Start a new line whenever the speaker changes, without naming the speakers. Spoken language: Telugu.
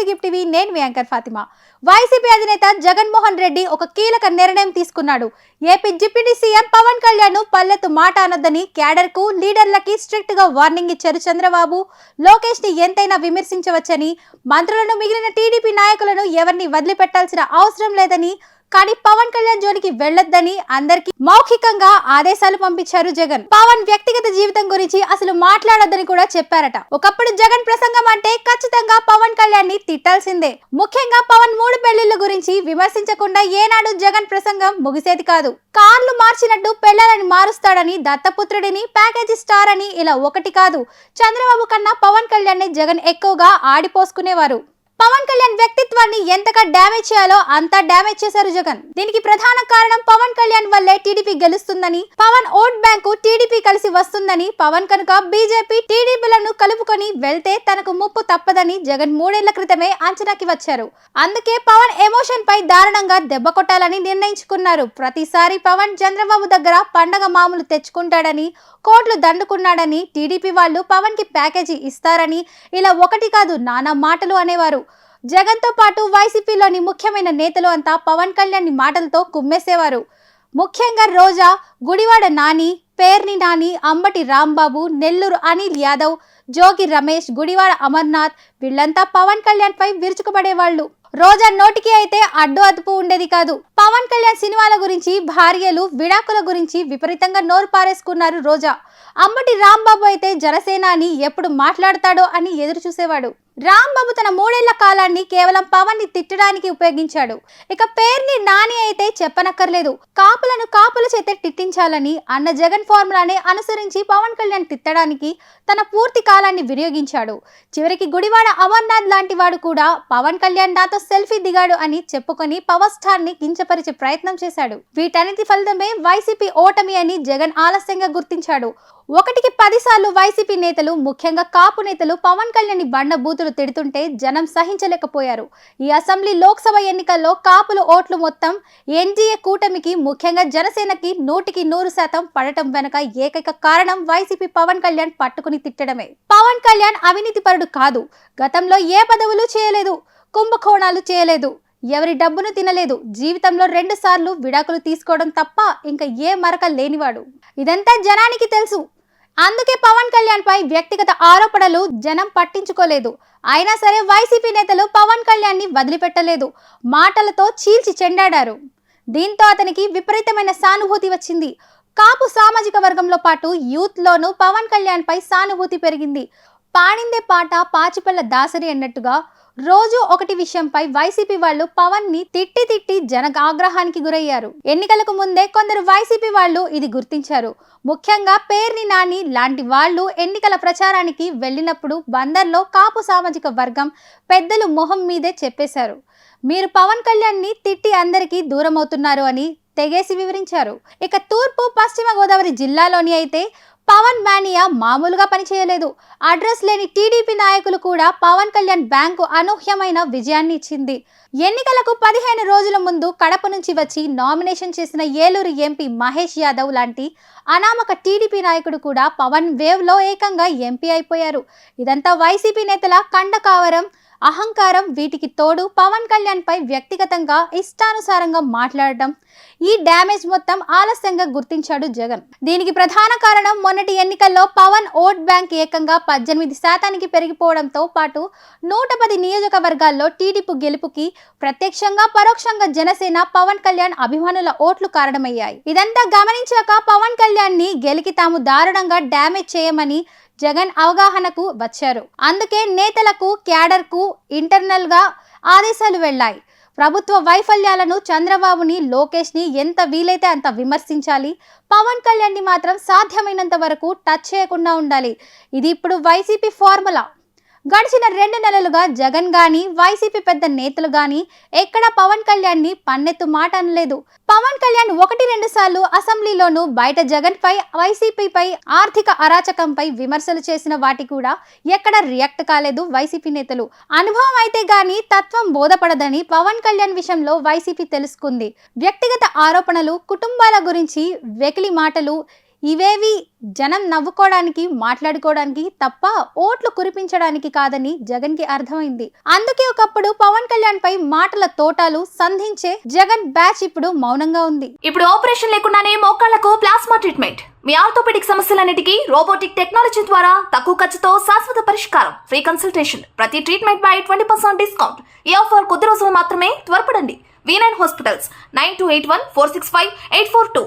గిఫ్ట్ టీవీ నేను మీ యాంకర్ ఫాతిమా. వైసీపీ అధినేత జగన్మోహన్ రెడ్డి ఒక కీలక నిర్ణయం తీసుకున్నాడు. AP deputy CM Pawan Kalyan పల్లెత్తు మాట అనొద్దని క్యాడర్ కు లీడర్లకి స్ట్రిక్ట్ గా వార్నింగ్ ఇచ్చారు చంద్రబాబు. లోకేష్ ని ఎంతైనా విమర్శించవచ్చని, మంత్రులను మిగిలిన టీడీపీ నాయకులను ఎవరిని వదిలిపెట్టాల్సిన అవసరం లేదని, కానీ పవన్ కళ్యాణ్ జోలికి వెళ్లొద్దని అందరికి మౌఖికంగా ఆదేశాలు పంపించారు జగన్. పవన్ వ్యక్తిగత జీవితం గురించి అసలు మాట్లాడొద్దని కూడా చెప్పారట. ఒకప్పుడు జగన్ ప్రసంగం అంటే ఖచ్చితంగా పవన్ కళ్యాణ్ ని తిట్టాల్సిందే. ముఖ్యంగా పవన్ 3 పెళ్లిళ్ల గురించి విమర్శించకుండా ఏనాడు జగన్ ప్రసంగం ముగిసేది కాదు. కార్లు మార్చినట్టు పెళ్లాలని మారుస్తాడని, దత్తపుత్రుడిని, ప్యాకేజీ స్టార్ అని ఇలా ఒకటి కాదు, చంద్రబాబు కన్నా పవన్ కళ్యాణ్ ని జగన్ ఎక్కువగా ఆడిపోసుకునేవారు. పవన్ కళ్యాణ్ వ్యక్తిత్వాన్ని ఎంతగా డ్యామేజ్ చేయాలో అంతా డ్యామేజ్ చేశారు జగన్. దీనికి ప్రధాన కారణం పవన్ కళ్యాణ్ వల్లే టీడీపీ గెలుస్తుందని, పవన్ ఓట్ బ్యాంకు టీడీపీ కలిసి వస్తుందని, పవన్ కనుక బీజేపీ టీడీపీలను కలుపుకొని వెళ్తే తనకు ముప్పు తప్పదని జగన్ 3 ఏళ్ల క్రితమే అంచనాకి వచ్చారు. అందుకే పవన్ ఎమోషన్ పై దారుణంగా దెబ్బ కొట్టాలని నిర్ణయించుకున్నారు. ప్రతిసారి పవన్ చంద్రబాబు దగ్గర పండగ మామూలు తెచ్చుకుంటాడని, కోట్లు దండుకున్నాడని, టీడీపీ వాళ్ళు పవన్ కి ప్యాకేజీ ఇస్తారని ఇలా ఒకటి కాదు నానా మాటలు అనేవారు. జగన్ తో పాటు వైసీపీలోని ముఖ్యమైన నేతలు అంతా పవన్ కళ్యాణ్ మాటలతో కుమ్మేసేవారు. ముఖ్యంగా రోజా, గుడివాడ నాని, పేర్ని నాని, అంబటి రాంబాబు, నెల్లూరు అనిల్ యాదవ్, జోగి రమేష్, గుడివాడ అమర్నాథ్ వీళ్ళంతా పవన్ కళ్యాణ్ పై విరుచుకుపడేవాళ్ళు. రోజా నోటికి అయితే అడ్డు అదుపు ఉండేది కాదు. పవన్ కళ్యాణ్ సినిమాల గురించి, భార్యలు, విడాకుల గురించి విపరీతంగా నోరు పారేసుకున్నారు రోజా. అంబటి రాంబాబు అయితే జనసేన అని ఎప్పుడు మాట్లాడతాడో అని ఎదురు చూసేవాడు. రాంబాబు తన 3 ఏళ్ల కాలాన్ని కేవలం పవన్ ని తిట్టడానికి ఉపయోగించాడు. ఇక పేర్ని నాని అయితే చెప్పనక్కర్లేదు. కాపులను కాపుల చేతే తిట్టించాలని అన్న జగన్ ఫార్ములానే అనుసరించి పవన్ కళ్యాణ్ తిట్టడానికి తన పూర్తి కాలాన్ని వినియోగించాడు. చివరికి గుడివాడ అమర్నాథ్ లాంటి వాడు కూడా పవన్ కళ్యాణ్ నాతో సెల్ఫీ దిగాడు అని చెప్పుకొని పవర్ స్టార్ ని కించపరిచే ప్రయత్నం చేశాడు. వీటన్నిటి ఫలితమే వైసీపీ ఓటమి అని జగన్ ఆలస్యంగా గుర్తించాడు. 1కి 10 సార్లు వైసీపీ నేతలు, ముఖ్యంగా కాపు నేతలు పవన్ కళ్యాణ్ బండ బూతులు తిడుతుంటే జనం సహించలేకపోయారు. ఈ అసెంబ్లీ, లోక్సభ ఎన్నికల్లో కాపుల ఓట్లు మొత్తం ఎన్డీఏ కూటమికి, ముఖ్యంగా జనసేనకి 100కి 100% పడటం వెనుక ఏకైక కారణం వైసీపీ పవన్ కళ్యాణ్ పట్టుకుని తిట్టడమే. పవన్ కళ్యాణ్ అవినీతి పరుడు కాదు. గతంలో ఏ పదవులు చేయలేదు, కుంభకోణాలు చేయలేదు, ఎవరి డబ్బును తినలేదు, జీవితంలో 2 సార్లు విడాకులు తీసుకోవడం తప్ప ఇంకా ఏ మరక లేనివాడు. ఇదంతా జనానికి తెలుసు. అందుకే పవన్ కళ్యాణ్ పై వ్యక్తిగత ఆరోపణలు జనం పట్టించుకోలేదు. అయినా సరే వైసీపీ నేతలు పవన్ కళ్యాణ్ ని వదిలిపెట్టలేదు. మాటలతో చీల్చి చెండాడారు. దీంతో అతనికి విపరీతమైన సానుభూతి వచ్చింది. కాపు సామాజిక వర్గంలో పాటు యూత్ లోనూ పవన్ కళ్యాణ్ పై సానుభూతి పెరిగింది. పాడిందే పాట పాచిపల్ల దాసరి అన్నట్టుగా రోజు ఒకటి విషయంపై వైసీపీ వాళ్ళు పవన్ ని తిట్టి జన ఆగ్రహానికి గురయ్యారు. ఎన్నికలకు ముందే కొందరు వైసీపీ వాళ్ళు ఇది గుర్తించారు. ముఖ్యంగా పేర్ని నాని లాంటి వాళ్ళు ఎన్నికల ప్రచారానికి వెళ్ళినప్పుడు బందర్లో కాపు సామాజిక వర్గం పెద్దలు మొహం మీదే చెప్పేశారు, మీరు పవన్ కళ్యాణ్ ని తిట్టి అందరికీ దూరం అవుతున్నారు అని తెగేసి వివరించారు. ఇక తూర్పు, పశ్చిమ గోదావరి జిల్లాలోని అయితే పవన్ మానియా మామూలుగా పనిచేయలేదు. అడ్రస్ లేని టీడీపీ నాయకులు కూడా పవన్ కళ్యాణ్ బ్యాంకు అనూహ్యమైన విజయాన్ని ఇచ్చింది. ఎన్నికలకు 15 రోజుల ముందు కడప నుంచి వచ్చి నామినేషన్ చేసిన ఏలూరు ఎంపీ మహేష్ యాదవ్ లాంటి అనామక టీడీపీ నాయకుడు కూడా పవన్ వేవ్ లో ఏకంగా ఎంపీ అయిపోయారు. ఇదంతా వైసీపీ నేతల కండకావరం, అహంకారం. వీటికి తోడు పవన్ కళ్యాణ్ పై వ్యక్తిగతంగా ఇష్టానుసారంగా మాట్లాడటం. ఈ డ్యామేజ్ మొత్తం ఆలస్యంగా గుర్తించాడు జగన్. దీనికి ప్రధాన కారణం మొన్నటి ఎన్నికల్లో పవన్ ఓట్ బ్యాంక్ ఏకంగా 18% పెరిగిపోవడంతో పాటు 110 నియోజకవర్గాల్లో టీడీపీ గెలుపుకి ప్రత్యక్షంగా, పరోక్షంగా జనసేన, పవన్ కళ్యాణ్ అభిమానుల ఓట్లు కారణమయ్యాయి. ఇదంతా గమనించాక పవన్ కళ్యాణ్ ని గెలికి తాము దారుణంగా డ్యామేజ్ చేయమని జగన్ అవగాహనకు వచ్చారు. అందుకే నేతలకు, క్యాడర్ కు ఇంటర్నల్ గా ఆదేశాలు వెళ్లాయి. ప్రభుత్వ వైఫల్యాలను, చంద్రబాబుని, లోకేష్ ని ఎంత వీలైతే అంత విమర్శించాలి. పవన్ కళ్యాణ్ ని మాత్రం సాధ్యమైనంత వరకు టచ్ చేయకుండా ఉండాలి. ఇది ఇప్పుడు వైసీపీ ఫార్ములా. గడిచిన 2 నెలలుగా జగన్ గాని, వైసీపీ పెద్ద నేతలు గాని ఎక్కడ పవన్ కళ్యాణ్ ని పన్నెత్తు మాట అనలేదు. పవన్ కళ్యాణ్ 1-2 సార్లు అసెంబ్లీలోనూ బయట జగన్ పై, వైసీపీపై, ఆర్థిక అరాచకంపై విమర్శలు చేసిన వాటి కూడా ఎక్కడ రియాక్ట్ కాలేదు వైసీపీ నేతలు. అనుభవం అయితే గాని తత్వం బోధపడదని పవన్ కళ్యాణ్ విషయంలో వైసీపీ తెలుసుకుంది. వ్యక్తిగత ఆరోపణలు, కుటుంబాల గురించి వెకిలి మాటలు ఇవేవి జనం నవ్వుకోవడానికి మాట్లాడుకోవడానికి తప్ప ఓట్లు కురిపించడానికి కాదని జగన్ కి అర్థమైంది. అందుకే ఒకప్పుడు పవన్ కళ్యాణ్ పై మాటల తోటాలు సంధించే జగన్ బ్యాచ్ ఇప్పుడు మౌనంగా ఉంది.
ఇప్పుడు ఆపరేషన్ లేకుండానే మోకాళ్లకు ప్లాస్మా ట్రీట్మెంట్, మీ ఆర్థోపెడిక్ సమస్యలన్నిటికీ రోబోటిక్ టెక్నాలజీ ద్వారా తక్కువ ఖర్చుతో శాశ్వత పరిష్కారం, ఫ్రీ కన్సల్టేషన్, ప్రతి ట్రీట్మెంట్ పై 20% డిస్కౌంట్. ఈ ఆఫర్ కొద్ది రోజులు మాత్రమే, త్వరపడండి. V9 hospitals 9281465842.